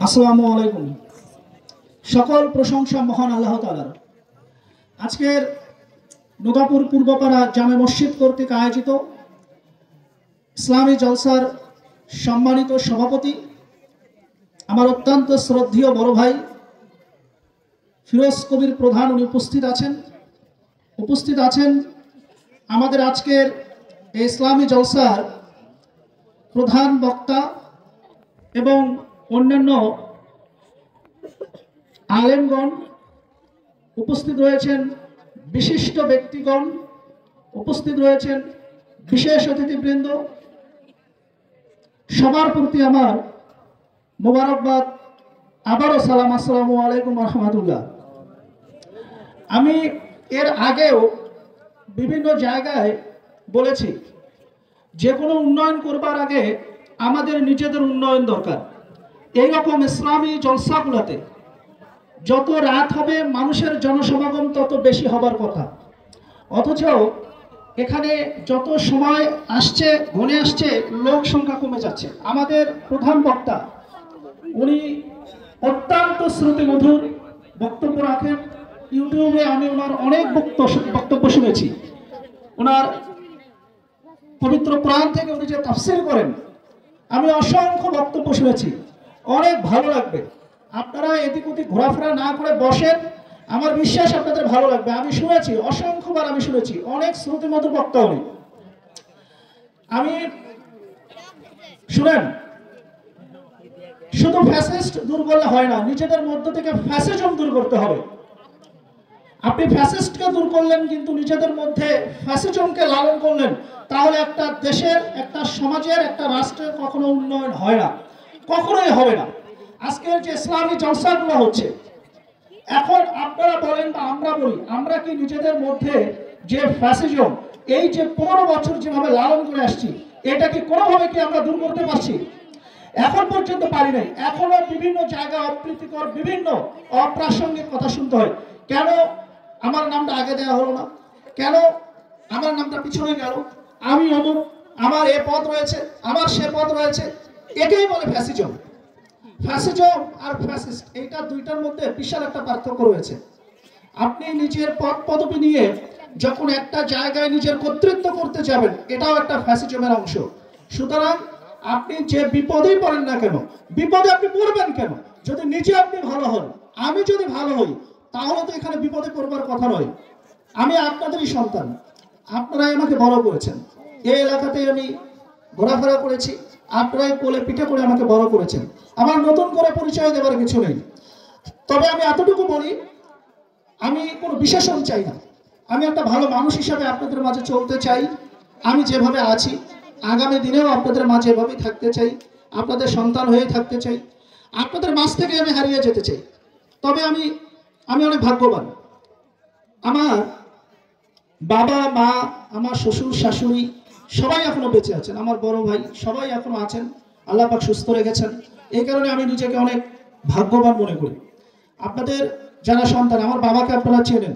আসসালামু আলাইকুম। সকল প্রশংসা মহান আল্লাহ তাআলার। আজকের নদাপুর পূর্বপাড়া জামে মসজিদ কর্তৃক আয়োজিত ইসলামী জলসার সম্মানিত সভাপতি আমার অত্যন্ত শ্রদ্ধেয় বড় ভাই ফিরোজ কবির প্রধান, উনি উপস্থিত আছেন আমাদের আজকের এই ইসলামী জলসার প্রধান বক্তা এবং অন্যান্য আলেমগণ উপস্থিত রয়েছেন, বিশিষ্ট ব্যক্তিগণ উপস্থিত রয়েছেন, বিশেষ অতিথিবৃন্দ, সবার প্রতি আমার মোবারকবাদ, আবারও সালাম। আসসালামু আলাইকুম রহমতুল্লাহ। আমি এর আগেও বিভিন্ন জায়গায় বলেছি, যে কোনো উন্নয়ন করবার আগে আমাদের নিজেদের উন্নয়ন দরকার। এইরকম ইসলামী জলসাগুলোতে যত রাত হবে মানুষের জনসমাগম তত বেশি হবার কথা, অথচ এখানে যত সময় আসছে ঘনে আসছে লোক সংখ্যা কমে যাচ্ছে। আমাদের প্রধান বক্তা উনি অত্যন্ত শ্রুতিমধুর বক্তব্য রাখেন। ইউটিউবে আমি ওনার অনেক বক্তব্য শুনেছি। ওনার পবিত্র কোরআন থেকে উনি যে তাফসীর করেন, আমি অসংখ্য বক্তব্য শুনেছি, অনেক ভালো লাগবে। আপনারা এদিক ওদিক ঘোরাফেরা না করে বসেন, আমার বিশ্বাস আপনাদের ভালো লাগবে। আমি শুনেছি, অসংখ্যবার আমি শুনেছি, অনেক শ্রুতিমধুর বক্তা উনি। আমি শুনেন, শুধু ফ্যাসিস্ট দূর করলে হয় না, নিজেদের মধ্য থেকে ফ্যাসিজম দূর করতে হবে। আপনি ফ্যাসিস্টকে দূর করলেন কিন্তু নিজেদের মধ্যে ফ্যাসিজমকে লালন করলেন, তাহলে একটা দেশের, একটা সমাজের, একটা রাষ্ট্রের কখনো উন্নয়ন হয় না, কখনোই হবে না। আজকের যে ইসলামী জলসাগুলো হচ্ছে, এখন আপনারা বলেন বা আমরা বলি, আমরা কি নিজেদের মধ্যে যে ফ্যাসিজম, এই যে 15 বছর যেভাবে লালন করে আসছি, এটা কি কোনোভাবে কি আমরা দূর করতে পারছি? এখন পর্যন্ত পারি নাই। এখনো বিভিন্ন জায়গায় অপ্রীতিকর, বিভিন্ন অপ্রাসঙ্গিক কথা শুনতে হয়। কেন আমার নামটা আগে দেওয়া হলো না, কেন আমার নামটা পিছনে গেল, আমি অমুক, আমার এ পদ রয়েছে, আমার সে পদ রয়েছে, এটাই বলে ফ্যাসিজম। ফ্যাসিজম আর ফ্যাসিস্ট, এইটা দুইটার মধ্যে বিশাল একটা পার্থক্য রয়েছে। আপনি নিজের পদ পদবি নিয়ে যখন একটা জায়গায় নিজের কর্তৃত্ব করতে যাবেন, এটাও একটা ফ্যাসিজমের অংশ। সুতরাং আপনি যে বিপদেই পড়েন না কেন, বিপদে আপনি পড়বেন কেন? যদি নিজে আপনি ভালো হন, আমি যদি ভালো হই, তাহলে তো এখানে বিপদে পড়বার কথা নয়। আমি আপনাদেরই সন্তান, আপনারাই আমাকে বড় করেছেন, এই এলাকাতে আমি ঘোরাফেরা করেছি, আপনারাই কোলে পিঠে করে আমাকে বড় করেছেন। আমার নতুন করে পরিচয় দেওয়ার কিছু নেই। তবে আমি এতটুকু বলি, আমি কোনো বিশেষণ চাই না, আমি একটা ভালো মানুষ হিসাবে আপনাদের মাঝে চলতে চাই। আমি যেভাবে আছি আগামী দিনেও আপনাদের মাঝে এভাবেই থাকতে চাই, আপনাদের সন্তান হয়ে থাকতে চাই, আপনাদের মাঝ থেকে আমি হারিয়ে যেতে চাই। তবে আমি অনেক ভাগ্যবান। আমার বাবা মা, আমার শ্বশুর শাশুড়ি সবাই এখনো বেঁচে আছেন, আমার বড় ভাই সবাই এখনো আছেন, আল্লাহ পাক সুস্থ রেখেছেন। এই কারণে আমি নিজেকে অনেক ভাগ্যবান মনে করি। আপনাদের যারা সন্তান, আমার বাবাকে আপনারা চেনেন,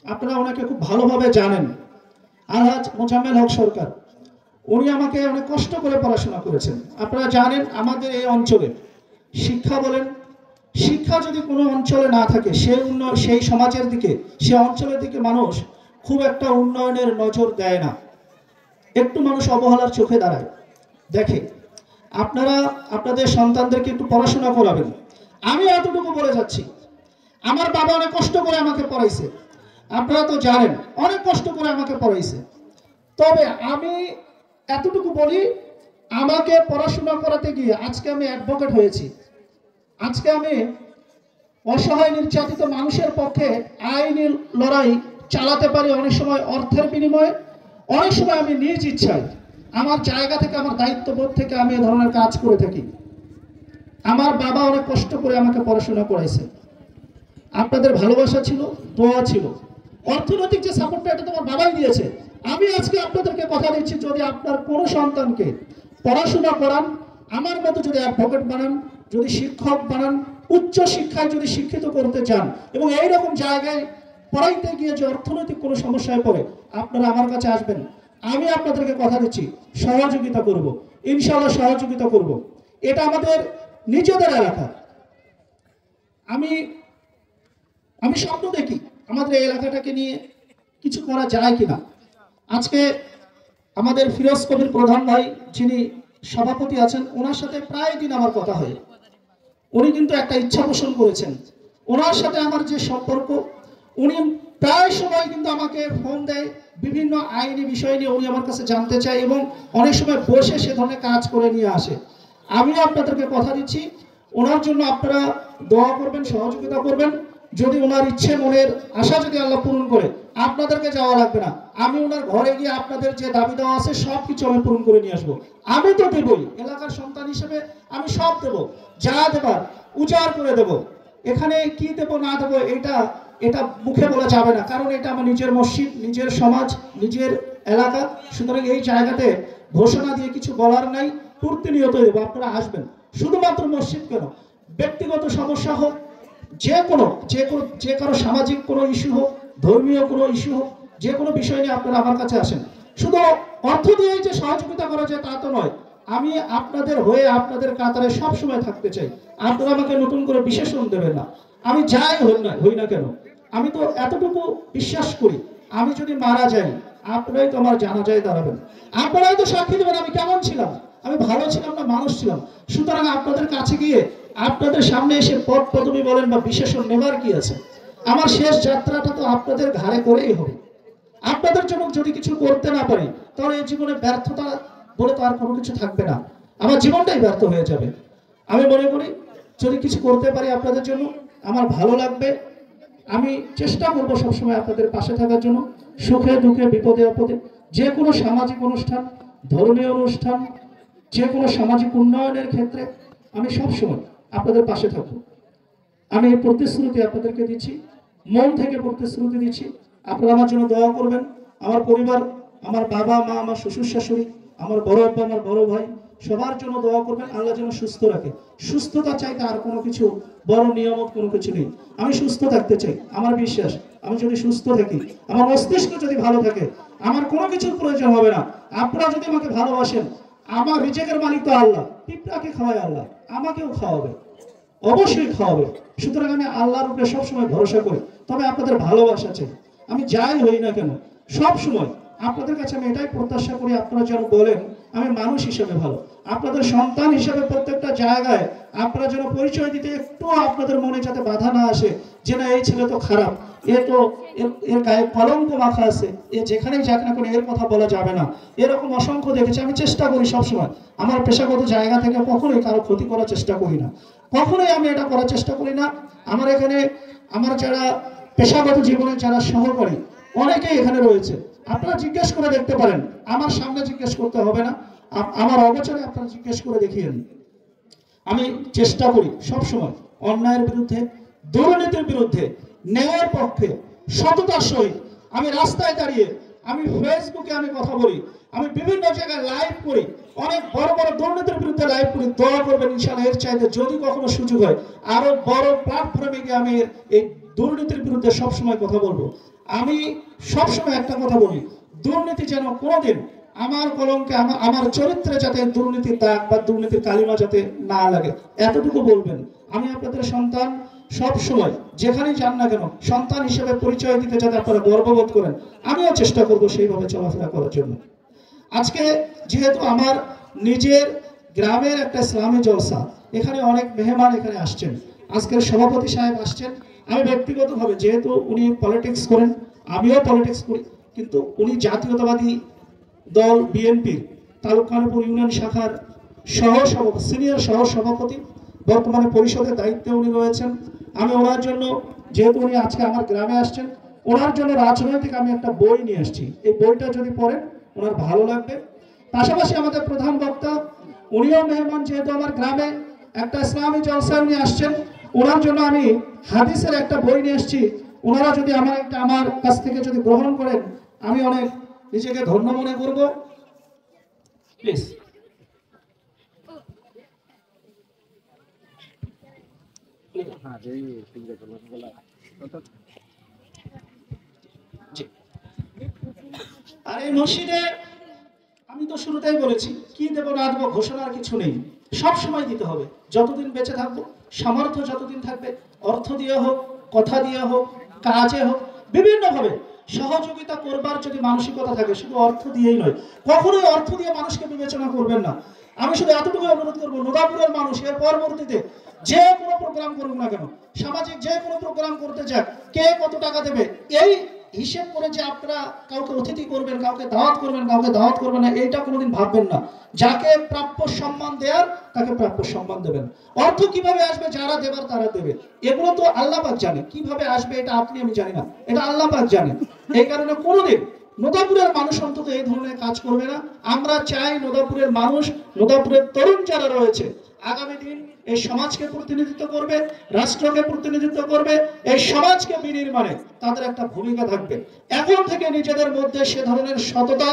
আপনারা ওনাকে খুব ভালোভাবে জানেন, আলহাজ মোজাম্মেল হক সরকার। উনি আমাকে অনেক কষ্ট করে পড়াশোনা করেছেন। আপনারা জানেন আমাদের এই অঞ্চলে শিক্ষা বলেন, শিক্ষা যদি কোনো অঞ্চলে না থাকে, সেই সমাজের দিকে, সে অঞ্চলের দিকে মানুষ খুব একটা উন্নয়নের নজর দেয় না, একটু মানুষ অবহেলার চোখে দাঁড়ায় দেখে। আপনারা আপনাদের সন্তানদেরকে একটু পড়াশোনা করাবেন। আমি এতটুকু বলে যাচ্ছি, আমার বাবা অনেক কষ্ট করে আমাকে পড়াইছে, আপনারা তো জানেন, অনেক কষ্ট করে আমাকে পড়াইছে। তবে আমি এতটুকু বলি, আমাকে পড়াশোনা করাতে গিয়ে আজকে আমি অ্যাডভোকেট হয়েছি, আজকে আমি অসহায় নির্যাতিত মানুষের পক্ষে আইনি লড়াই চালাতে পারি, অনেক সময় অর্থের বিনিময়ে, অনেক সময় আমি নিজ ইচ্ছায় আমার জায়গা থেকে, আমার দায়িত্ববোধ থেকে আমি এ ধরনের কাজ করে থাকি। আমার বাবা অনেক কষ্ট করে আমাকে পড়াশোনা করাইছে, আপনাদের ভালোবাসা ছিল, দোয়া ছিল, অর্থনৈতিক যে সাপোর্টটা এটা তোমার বাবাই দিয়েছে। আমি আজকে আপনাদেরকে কথা দিচ্ছি, যদি আপনার কোনো সন্তানকে পড়াশোনা করান, আমার মতো যদি অ্যাডভোকেট বানান, যদি শিক্ষক বানান, উচ্চ শিক্ষায় যদি শিক্ষিত করতে চান, এবং এইরকম জায়গায় পড়াইতে গিয়ে যে অর্থনৈতিক কোনো সমস্যায় পড়ে, আপনারা আমার কাছে আসবেন, আমি আপনাদেরকে কথা দিচ্ছি সহযোগিতা করব, ইনশাআল্লাহ সহযোগিতা করব। এটা আমাদের নিজেদের এলাকা, আমি আমি স্বপ্ন দেখি আমাদের এই এলাকাটাকে নিয়ে কিছু করা যায় কিনা। আজকে আমাদের ফিরোজ কবির প্রধান ভাই যিনি সভাপতি আছেন, ওনার সাথে প্রায় দিন আমার কথা হয়। উনি কিন্তু একটা ইচ্ছা পোষণ করেছেন। ওনার সাথে আমার যে সম্পর্ক, উনি প্রায় সময় কিন্তু আমাকে ফোন দেয়, বিভিন্ন আইনি বিষয় নিয়ে উনি আমার কাছে জানতে চায় এবং অনেক সময় বসে সে ধরনের কাজ করে নিয়ে আসে। আমিও আপনাদেরকে কথা দিচ্ছি, ওনার জন্য আপনারা দোয়া করবেন, সহযোগিতা করবেন। যদি ওনার ইচ্ছে, মনের আশা যদি আল্লাহ পূরণ করে, আপনাদেরকে যাওয়া লাগবে না। আমি ওনার ঘরে গিয়ে আপনাদের যে দাবি দেওয়া আছে সব কিছু আমি পূরণ করে নিয়ে আসবো। আমি তো দেবই, এলাকার সন্তান হিসেবে আমি সব দেব, যা দেবার উজাড় করে দেব। এখানে কি দেব না দেব এটা এটা মুখে বলা যাবে না, কারণ এটা আমার নিজের মসজিদ, নিজের সমাজ, নিজের এলাকা। সুতরাং এই জায়গাতে ঘোষণা দিয়ে কিছু বলার নাই, প্রতিনিয়তই দেবো। আপনারা আসবেন, শুধুমাত্র মসজিদ কেন, ব্যক্তিগত সমস্যা হোক, যে কারো সামাজিক কোনো ইস্যু হোক, ধর্মীয় কোনো ইস্যু হোক, যে কোনো বিষয় নিয়ে আপনারা আমার কাছে আসেন। শুধু অর্থ দিয়ে যে সহযোগিতা করা যায় তা তো নয়, আমি আপনাদের হয়ে আপনাদের কাতারে সব সময় থাকতে চাই। আপনারা আমাকে নতুন করে বিশেষণ দেবেন না, আমি যাই হই না কেন। আমি তো এতটুকু বিশ্বাস করি, আমি যদি মারা যাই আপনারাই তো আমার জানাজায় দাঁড়াবেন, আপনারাই তো সাক্ষী দেবেন আমি কেমন ছিলাম, আমি ভালো ছিলাম না মানুষ ছিলাম। সুতরাং আপনাদের কাছে গিয়ে, আপনাদের সামনে এসে পদ পদবি বলেন বা বিশেষণ নেবার কি আছে? আমার শেষ যাত্রাটা তো আপনাদের ঘাড়ে করেই হবে। আপনাদের জন্য যদি কিছু করতে না পারি, তাহলে এই জীবনে ব্যর্থতা বলে তো আর কোনো কিছু থাকবে না, আমার জীবনটাই ব্যর্থ হয়ে যাবে। আমি মনে করি যদি কিছু করতে পারি আপনাদের জন্য, আমার ভালো লাগবে। আমি চেষ্টা করব সবসময় আপনাদের পাশে থাকার জন্য, সুখে দুঃখে বিপদে আপদে। যে কোনো সামাজিক অনুষ্ঠান, ধর্মীয় অনুষ্ঠান, যে কোনো সামাজিক উন্নয়নের ক্ষেত্রে আমি সবসময় আপনাদের পাশে থাকবো। আমি এই প্রতিশ্রুতি আপনাদেরকে দিচ্ছি, মন থেকে প্রতিশ্রুতি দিচ্ছি। আপনারা আমার জন্য দোয়া করবেন। আমার পরিবার, আমার বাবা মা, আমার শ্বশুর শাশুড়ি, আমার বড় আব্বা, আমার বড় ভাই, সবার জন্য দোয়া করবেন। আল্লাহ যেন সুস্থ রাখে। সুস্থতা চাইতে আর কোনো কিছু বড় নিয়ামত কোনো কিছু নেই। আমি সুস্থ থাকতে চাই, আমার বিশ্বাস আমি যদি সুস্থ থাকি, আমার মস্তিষ্ক যদি ভালো থাকে, আমার কোনো কিছুর প্রয়োজন হবে না। আপনারা যদি আমাকে ভালোবাসেন, আমার রিজেকের মালিক তো আল্লাহ, পিঁপড়াকে খাওয়ায় আল্লাহ, আমাকেও খাওয়াবে, অবশ্যই খাওয়াবে। সুতরাং আমি আল্লাহর উপরে সবসময় ভরসা করি, তবে আপনাদের ভালোবাসা চাই। আমি যাই হই না কেন, সব সময় আপনাদের কাছে আমি এটাই প্রত্যাশা করি, আপনারা যেন বলেন আমি মানুষ হিসেবে ভালো, আপনাদের সন্তান হিসেবে প্রত্যেকটা জায়গায় আপনারা যেন পরিচয় দিতে একটু আপনাদের মনে যাতে বাধা না আসে যে না এই ছেলে তো খারাপ, এ তো এর গায়ে কলঙ্ক মাখা আছে, এ যেখানেই যাক না কোনো এর কথা বলা যাবে না। এরকম অসংখ্য দেখেছি। আমি চেষ্টা করি সবসময় আমার পেশাগত জায়গা থেকে কখনোই কারো ক্ষতি করার চেষ্টা করি না, কখনোই আমি এটা করার চেষ্টা করি না। আমার এখানে আমার যারা পেশাগত জীবনে যারা সহকারী অনেকেই এখানে রয়েছে, আপনারা জিজ্ঞেস করে দেখতে পারেন, আমার সামনে জিজ্ঞেস করতে হবে না, আমার অগোচরে আপনারা জিজ্ঞেস করে দেখিয়েন। আমি চেষ্টা করি সবসময় অন্যায়ের বিরুদ্ধে, দুর্নীতির বিরুদ্ধে, ন্যায়ের পক্ষে, সততার সহিত। আমি রাস্তায় দাঁড়িয়ে, আমি ফেসবুকে আমি কথা বলি, আমি বিভিন্ন জায়গায় লাইভ করি, অনেক বড় বড় দুর্নীতির বিরুদ্ধে লাইভ করি। দোয়া করবেন ইনশাআল্লাহ এর চাইতে যদি কখনো সুযোগ হয় আরো বড় প্ল্যাটফর্মে গিয়ে আমি এই দুর্নীতির বিরুদ্ধে সবসময় কথা বলবো। আমি সবসময় একটা কথা বলি, দুর্নীতি যেন কোনোদিন আমার কলঙ্কে, আমার চরিত্রে যাতে দুর্নীতির দাগ বা দুর্নীতির কালিমা যাতে না লাগে, এতটুকু বলবেন। আমি আপনাদের সন্তান, সব সময় যেখানেই যান না কেন সন্তান হিসেবে পরিচয় দিতে যাতে আপনারা গর্ববোধ করেন, আমিও চেষ্টা করব সেইভাবে চলাফেরা করার জন্য। আজকে যেহেতু আমার নিজের গ্রামের একটা ইসলামী জলসা, এখানে অনেক মেহমান এখানে আসছেন, আজকের সভাপতি সাহেব আসছেন। আমি ব্যক্তিগতভাবে, যেহেতু উনি পলিটিক্স করেন, আমিও পলিটিক্স করি, কিন্তু উনি জাতীয়তাবাদী দল বিএনপির তালুকখানপুর ইউনিয়ন শাখার সিনিয়র সহ সভাপতি, বর্তমানে পরিষদের দায়িত্বে উনি রয়েছেন। আমি ওনার জন্য, যেহেতু উনি আজকে আমার গ্রামে আসছেন, ওনার জন্য রাজনৈতিক আমি একটা বই নিয়ে আসছি। এই বইটা যদি পড়েন ওনার ভালো লাগবে। পাশাপাশি আমাদের প্রধান বক্তা, উনিও মেহমান, যেহেতু আমার গ্রামে একটা ইসলামী জলসায় উনি আসছেন, ওনার জন্য আমি হাদিসের একটা বই নিয়ে এসেছি। ওনারা যদি আমার কাছ থেকে যদি গ্রহণ করেন, আমি অনেক নিজেকে ধন্য মনে করব। প্লিজ। আর এই মসজিদে আমি তো শুরুতেই বলেছি, কি দেবো না দেবো ঘোষণার কিছু নেই। সব সময় দিতে হবে, যতদিন বেঁচে থাকবো, সামর্থ্য যতদিন থাকবে, অর্থ দিয়ে হোক, কথা দিয়ে হোক, কাজে হোক, বিভিন্নভাবে সহযোগিতা করবার যদি মানসিকতা থাকে, শুধু অর্থ দিয়েই নয়, কখনোই অর্থ দিয়ে মানুষকে বিবেচনা করবেন না। আমি শুধু এতটুকু অনুরোধ করবো, নদাপুরের মানুষ এর পরবর্তীতে যে কোনো প্রোগ্রাম করুক না কেন, সামাজিক যে কোনো প্রোগ্রাম করতে যাক, কে কত টাকা দেবে এই হিসেব করে যে আপনারা কাউকে অতিথি করবেন, কাউকে দাওয়াত করবেন, কাউকে দাওয়াত করবেন না, এইটা কোনোদিন ভাববেন না। যাকে প্রাপ্য সম্মান দেওয়ার তাকে প্রাপ্য সম্মান দেবেন। অর্থ কিভাবে আসবে, যারা দেবার তারা দেবে, এগুলো তো আল্লাহ পাক জানে। কিভাবে আসবে এটা আপনি আমি জানি না, এটা আল্লাহ পাক জানে। এই কারণে কোনোদিন নদাপুরের মানুষ অন্তত এই ধরনের কাজ করবে না। আমরা চাই নদাপুরের মানুষ, নদাপুরের তরুণ যারা রয়েছে, আগামী দিন এই সমাজকে প্রতিনিধিত্ব করবে, রাষ্ট্রকে প্রতিনিধিত্ব করবে, এই সমাজকে বিনির্মাণে তাদের একটা ভূমিকা থাকবে। এখন থেকে নিজেদের মধ্যে সে ধরনের সততা,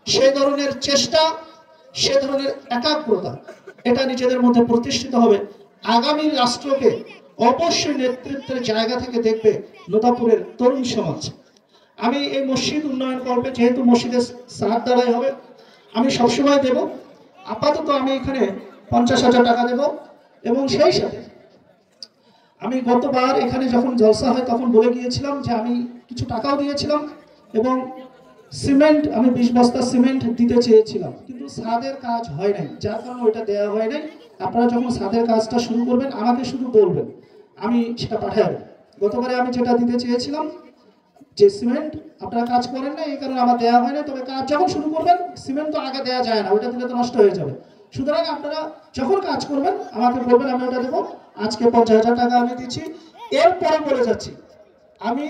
সে ধরনের চেষ্টা, সে ধরনের একাগ্রতা এটা নিজেদের মধ্যে প্রতিষ্ঠিত হবে। আগামী রাষ্ট্রকে অবশ্যই নেতৃত্বের জায়গা থেকে দেখবে নদাপুরের তরুণ সমাজ। আমি এই মসজিদ উন্নয়ন করবে, যেহেতু মসজিদের সাত দ্বারাই হবে, আমি সবসময় দেব। আপাতত আমি এখানে 50,000 টাকা দেব। এবং সেই সাথে আমি গতবার এখানে যখন জলসা হয় তখন বলে গিয়েছিলাম যে আমি কিছু টাকাও দিয়েছিলাম এবং সিমেন্ট, আমি 20 বস্তা সিমেন্ট দিতে চেয়েছিলাম, কিন্তু ছাদের কাজ হয় নাই, যার কারণে ওইটা দেওয়া হয় নাই। আপনারা যখন ছাদের কাজটা শুরু করবেন আমাকে শুধু বলবেন, আমি সেটা পাঠাবো। গতবারে আমি যেটা দিতে চেয়েছিলাম যে সিমেন্ট, আপনারা কাজ করেন না, এই কারণে আমার দেওয়া হয় না। তবে কাজ যখন শুরু করবেন, সিমেন্ট তো আগে দেওয়া যায় না, ওইটা দিলে তো নষ্ট হয়ে যাবে। সুতরাং আপনারা যখন কাজ করবেন আমাকে বলবেন, আমি ওটা দেবো। আজকে 50,000 টাকা আমি দিচ্ছি। এরপরে বলে যাচ্ছি, আমি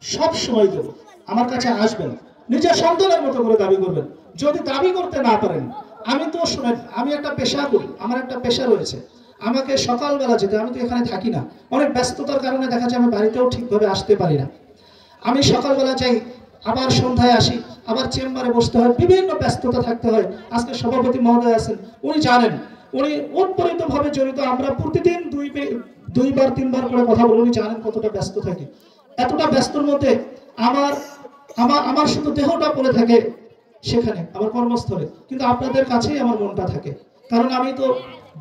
সব সময় দেবো। আমার কাছে আসবেন, নিজের সন্তানের মতো করে দাবি করবেন। যদি দাবি করতে না পারেন, আমি তো শুনেন, আমি একটা পেশা করি, আমার একটা পেশা রয়েছে। আমাকে সকালবেলা যেতে, আমি তো এখানে থাকি না, অনেক ব্যস্ততার কারণে দেখা যায় আমি বাড়িতেও ঠিকভাবে আসতে পারি না। আমি সকালবেলা যাই, আবার সন্ধ্যায় আসি, আবার চেম্বারে বসতে হয়, বিভিন্ন ব্যস্ততা থাকতে হয়। আজকে সভাপতি মহোদয় আছেন, উনি জানেন, উনি ওতপ্রোতভাবে জড়িত। আমরা প্রতিদিন দুইবার তিনবার করে কথা বলি, উনি জানেন কতটা ব্যস্ত থাকি। এতটা ব্যস্তর মধ্যে আমার আমার আমার শুধু দেহটা পড়ে থাকে সেখানে, আমার কর্মস্থলে, কিন্তু আপনাদের কাছেই আমার মনটা থাকে। কারণ আমি তো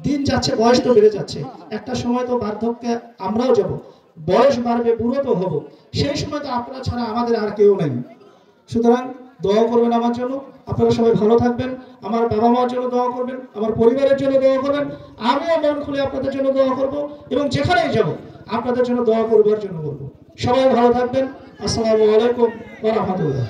দিন যাচ্ছে, বয়স তো বেড়ে যাচ্ছে, একটা সময় তো বার্ধক্যে আমরাও যাব, বয়স বাড়বে, বুড়ো তো হবো, সেই সময় তো আপনারা ছাড়া আমাদের আর কেউ নেই। সুতরাং দোয়া করবেন আমার জন্য, আপনারা সবাই ভালো থাকবেন। আমার বাবা মার জন্য দোয়া করবেন, আমার পরিবারের জন্য দোয়া করবেন। আমিও মন খুলে আপনাদের জন্য দোয়া করব এবং যেখানেই যাব আপনাদের জন্য দোয়া করবার জন্য বলবো। সবাই ভালো থাকবেন। আসসালামু আলাইকুম ওয়া রাহমাতুল্লাহ।